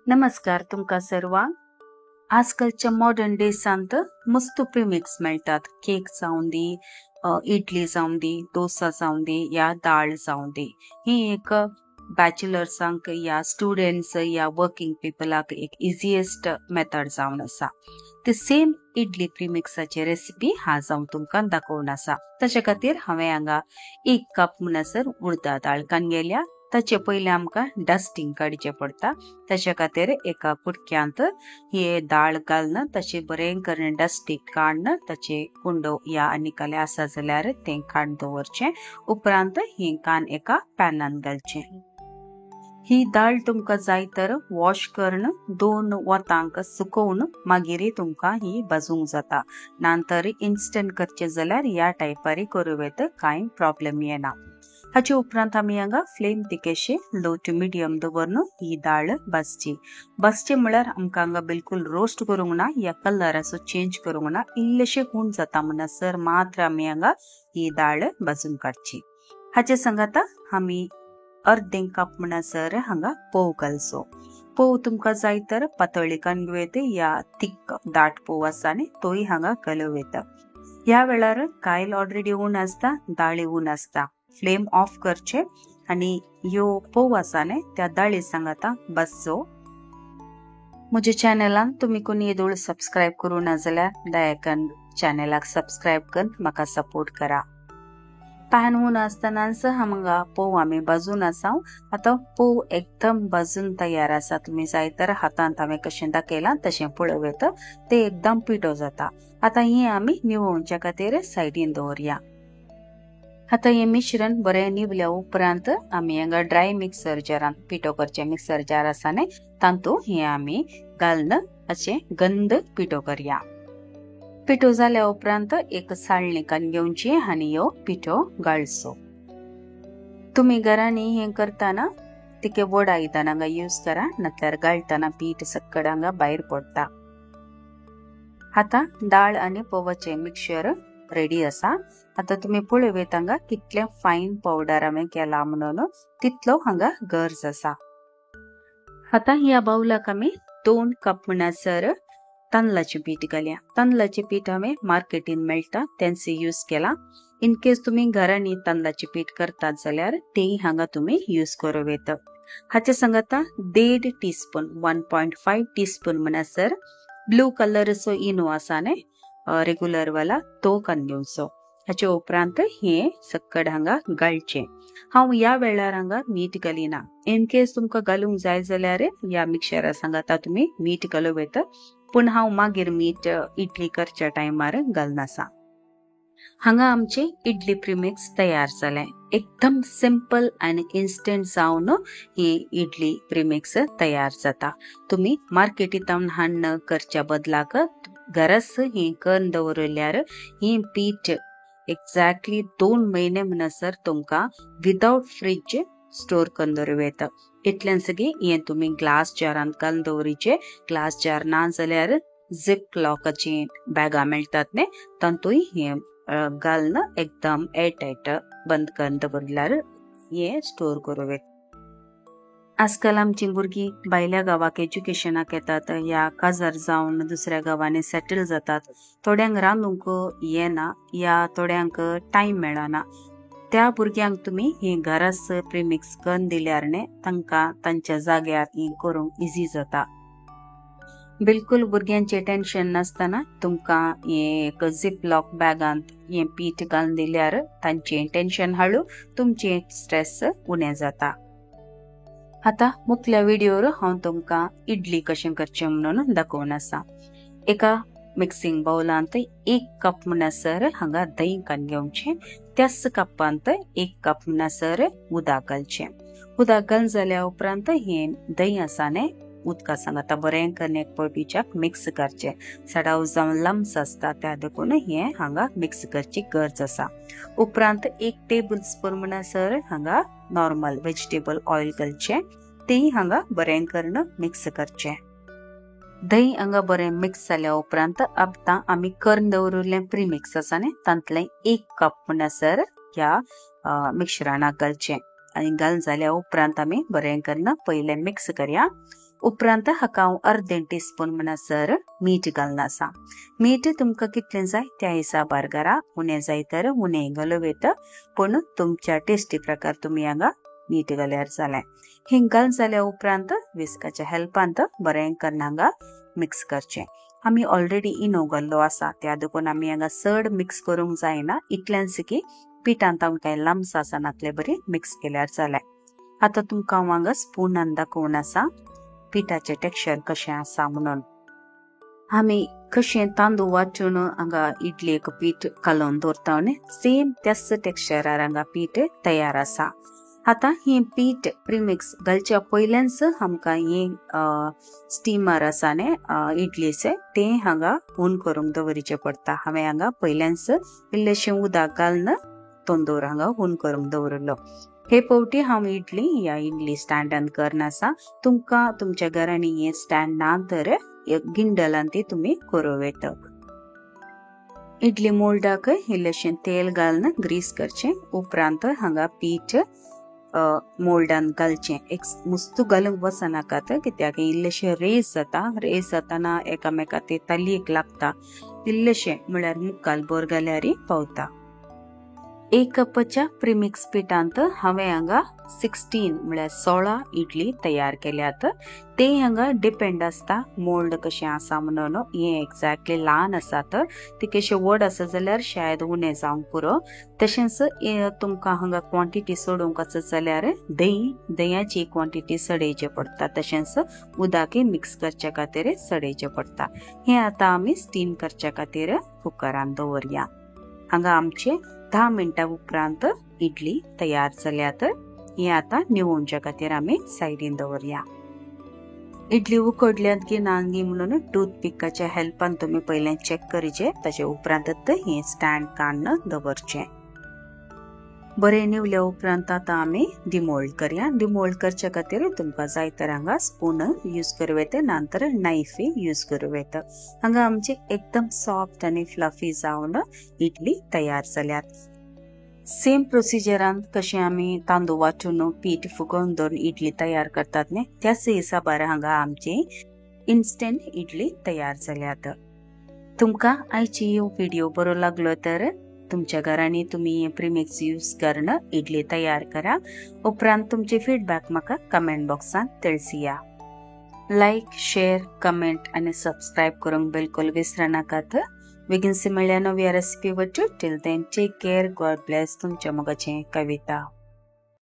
नमस्कार तुमका सर्वांक. आजकालच्या मॉडर्न डेसांत मस्त प्रीमिक्स मेळतात. केक जावं दी, इडली जावं दी, डोसा जावं दी या डाळ जावं दी. ही एक बॅचलर्सांक या स्टुडंट्स या वर्किंग पीपलाक एक इजिएस्ट मेथड जावन आसा. ते सेम इडली प्रीमिक्साची रेसिपी हांव जावन तुमकां दाखोवन आसा. तशे खातीर हांवें हांगा 1 कप म्हणसर उडदा दाळ काडलेल्या. ताचे पयलीं आमकां डस्टिंग काडचें पडटा. ताचे खातीर एका कुडक्यांत ही दाळ घालून ताचे बरें करून डस्टिंग काडून ताचे कुंडो या आनी कसलें आसा जाल्यार तें काडून दवरचें. उपरांत ही कान एका पॅनान घालचें. ही दाळ तुमकां जाय तर वॉश करून 2 वतांक सुकोवन मागीर तुमकां ही भाजूंक जाता. नंतर इन्स्टंट करचें जाल्यार ह्या टायपारी करूं येता, कांय प्रॉब्लेम येना. हाचे उपरांत आमी हांगा फ्लेम तिकेशी लो टू मिडियम दवरून ही दाळ भाजची म्हळ्यार आमकां हांगा बिलकुल रोस्ट करूंक ना या कलराचो चेंज करूंक ना. इल्लेशें खूण जाता म्हणसर मात्र आमी हांगा ही दाळ भाजून काडची. हाचे सांगात आमी अर्दें कप म्हणसर हांगा पोव घालचो. पोव तुमकां जाय तर पातळी काडूं येता या थिक दाट पोव आसा न्ही तोय हांगा घालूं येता. ह्या वेळार कायल ऑलरेडी ऊन आसता, दाळी ऊन आसता. फ्लेम ऑफ करचे आणि यो पोव आसा न्ही त्या दाळी सांगाता भाजचो. म्हज्या चॅनलान तुम्ही कोणी येदोळ सबस्क्राईब करूं ना जाल्यार दया करून चॅनलाक सबस्क्राईब करून म्हाका सपोर्ट करा. पॅन ऊन आसतनाच हांगा पोव आमी भाजून आसा. आतां पोव एकदम भाजून तयार आसा. तुम्ही जाय तर हातांत हांवें कशें दाखयलां तशें पळोव येता. ते एकदम पिठो जाता. आतां ही आमी निवळच्या खातीर सायडीन दवरया. आता हे मिश्रण बरें निवल्या उपरांत आमी हांगा ड्राय मिक्सर जारान पिठो करचे मिक्सर जार आसा न्ही तातूंत हे आमी घालून अशें गंध पिठो करया. पिठो जाल्या उपरांत एक साळणी काडून घेवची आनी ह्यो पिठो घालचो. तुम्ही घरांनी हे करतना तिके व्हड आयदन हांगा यूज करा, नाल्यार घालतना पीठ सक्कड हांगा भायर पडटा. आतां दाळ आनी पोवाचे मिक्सचर रेडी आसा. आता तुम्ही पळोव येता हांगा कितले फायन पावडर हांवें केला म्हणून तितलो हांगा गरज आसा. आता ह्या बाउलाक आमी 2 कप म्हणसर तांदळाचें पीठ घालया. तांदळाचें पीठ हांवें मार्केटीन मेळटा तेंच यूज केला. इन केस तुम्ही घरांनी तांदळाचें पीठ करतात जाल्यार तेय हांगा तुम्ही यूज करूं येता. हाचे सांगाता 1.5 टीस्पून 1.5 टीस्पून म्हणसर ब्लू कलरचो इनो आसा न्ही रेग्युलर वाला तो काडून घेवचो. हाचे उपरांत हे सक्कड हांगा घालचे. हांव या वेळार हांगा मीठ घालिना. इन केस तुमकां घालूंक जाय जाल्यार या मिक्सचरा सांगाता तुम्ही मीठ घालूं येता, पूण हांव मागीर मीठ इडली करच्या टायमार घालनासा. हांगा आमचे इडली प्रीमिक्स तयार जालें. एकदम सिंपल आनी इन्स्टंट जावन ही इडली प्रीमिक्स तयार जाता. तुम्ही मार्केटींतल्यान हाडून करच्या बदलाक घराच ही करून दवरल्यार ही पीठ एक्झॅक्टली 2 म्हयने म्हणसर तुमकां विदाउट फ्रीज स्टोर करून दवरूं येता. इतल्यान सगळी हे तुम्ही ग्लास जारांत घालून दवरीचे. ग्लास जार ना जाल्यार झिप लॉकाची बॅगां मेळटात न्ही तातूंय हे घालून एकदम एअरटायट बंद करून दवरल्यार हे स्टोर करूं येता. आजकाल आमची भुरगीं भायल्या गांवाक एज्युकेशनाक येतात या काजार जावन दुसऱ्या गांवांनी सेटल जातात. थोड्यांक रांदूंक येना या थोड्यांक टायम मेळना. त्या भुरग्यांक तुम्ही हे घराच प्रीमिक्स करून दिल्यार न्ही तांकां तांच्या जाग्यार ही करूंक इजी जाता. बिलकुल भुरग्यांचे टेन्शन नासतना तुमकां हे एक झिप लॉक बॅगांत हे पीठ घालून दिल्यार तांचे टेन्शन हाळू तुमचे स्ट्रेस उणें जाता. आता मुखल्या व्हिडिओर हांव तुमकां इडली कशें करचें म्हणून दाखोवन आसा. एका मिक्सिंग बाउलांत 1 कप म्हणसर हांगा दही काडून घेवचें. त्याच कपांत 1 कप म्हणसर उदक घालचें. उदक घालून जाल्या उपरांत हे दही आसा न्ही उदका सांगाता बरें करून एक पळपीच्याक मिक्स करचें. सडाव जावन लम्स आसता त्या देखून हे हांगा मिक्स करची गरज आसा. उपरांत 1 टेबल स्पून म्हणसर हांगा नॉर्मल व्हेजिटेबल ऑयल घालचें. तेय हांगा बरें करून मिक्स करचें. दही हांगा बरें मिक्स जाल्या उपरांत आतां आमी करून दवरिल्लें प्रीमिक्स आसा न्ही तांतलें 1 कप म्हणसर ह्या मिक्सचरानाक घालचें. आनी घालून जाल्या उपरांत आमी बरें करून पयलें मिक्स करया. उपरांत हाका हांव अर्दें टीस्पून म्हणसर मीठ घालना आसा. मीठ तुमकां कितलें जाय त्या हिसाबार घाला. उणें जाय तर उणें घालूं येता, पूण तुमच्या टेस्टी प्रकार तुमी हांगा मीठ घाल्यार जालें. हिंग घाल जाल्या उपरांत विस्काच्या हेल्पांत बरें करून हांगा मिक्स करचें. आमी ऑलरेडी इनो घाल्लो आसा, त्या देखून आमी हांगा चड मिक्स करूंक जायना. इतल्याच की पिठांत आमकां लम्स आसनातले बरी मिक्स केल्यार जालें. आतां तुमकां हांव हांगा स्पुनान दाखोवन आसा पिठाचें टेक्स्चर कशें आसा म्हणून. आमी कशें तांदूळ वांटून हांगा इडलेक पीठ कालोवन दवरता न्ही, सेम त्याच टेक्स्चरार हांगा पीठ तयार आसा. आतां ही पीठ प्रीमिक्स घालच्या पयल्याच आमकां ही स्टीमर आसा न्ही इडलीचे तें हांगा ऊन करूंक दवरचें पडटा. हांवें हांगा पयल्याच इल्लेशें उदक घालून तंदूर हांगा ऊन करूंक दवरलो. हे पावटी हांव इडली ह्या इडली स्टँडान करना आसा. तुमकां तुमच्या घरांनी हे स्टँड ना तर गिंडलान ती तुमी करूं येता. इडली मोल्डाक इल्लेशें तेल घालून ग्रीस करचें. उपरांत हांगा पीठ मोल्डान घालचें. एक मुस्तू घालूंक वचनाकात, कित्याक इल्लेशें रेस जाताना एकामेका ते तालयेक लागता. इल्लेशें म्हळ्यार मुक्काल बोर घाल्यार पावता. 1 कपाच्या प्रीमिक्स पिठांत हांवें हांगा 16 इडली तयार केल्यात. ते हांगा डिपेंड आसता मोल्ड कशें आसा म्हणून. हे एक्झॅक्टली ल्हान आसात, ते कशें व्हड आसा जाल्यार शायद उणें जावंक पुरो. तशेंच तुमकां हांगा क्वॉन्टिटी सोडूंक आसत जाल्यार दह्याची क्वॉन्टिटी सडयची पडटा. तशेंच उदकय मिक्स करच्या खातीर सडयचें पडटा. हें आतां आमी स्टीम करच्या खातीर कुकरान दवरया. हांगा आमचे 10 मिनटां उपरांत इडली तयार जाल्यात. हे आतां निवळच्या खातीर आमी सायडीन दवरया. इडली उकडल्यात की ना म्हणून टूथपिकाच्या हेल्पान तुमी पयलें चेक करचें. ताचे उपरांत हे स्टँड काडून दवरचें. बरें निवल्या उपरांत आतां आमी डिमोल्ड करया. डिमोल्ड करच्या खातीर तुमकां जाय तर हांगा स्पून यूज करूं येता, नातर नायफय यूज करूं येता. हांगा आमची एकदम सॉफ्ट आनी फ्लफी जावन इडली तयार जाल्यात. सेम प्रोसिजरान कशें आमी तांदूळ वांटून पीठ फुगोवन दवरून इडली तयार करतात न्ही, त्याच हिसाबार हांगा आमची इन्स्टंट इडली तयार जाल्यात. तुमकां आयची व्हिडिओ बरो लागलो तर तुमच्या घरांनी तुमी प्रीमिक्स यूज करून इडली तयार करा. उपरांत तुमचे फीडबॅक म्हाका कमेंट बॉक्सांत तळसिया. लायक, शेअर, कमेंट आनी सबस्क्रायब करूंक बिलकुल विसरनाकात. बेगीनशी मेळ्या नव्या रेसिपी वटू. Till then take care. God bless. तुमच्या मोगाचें कविता.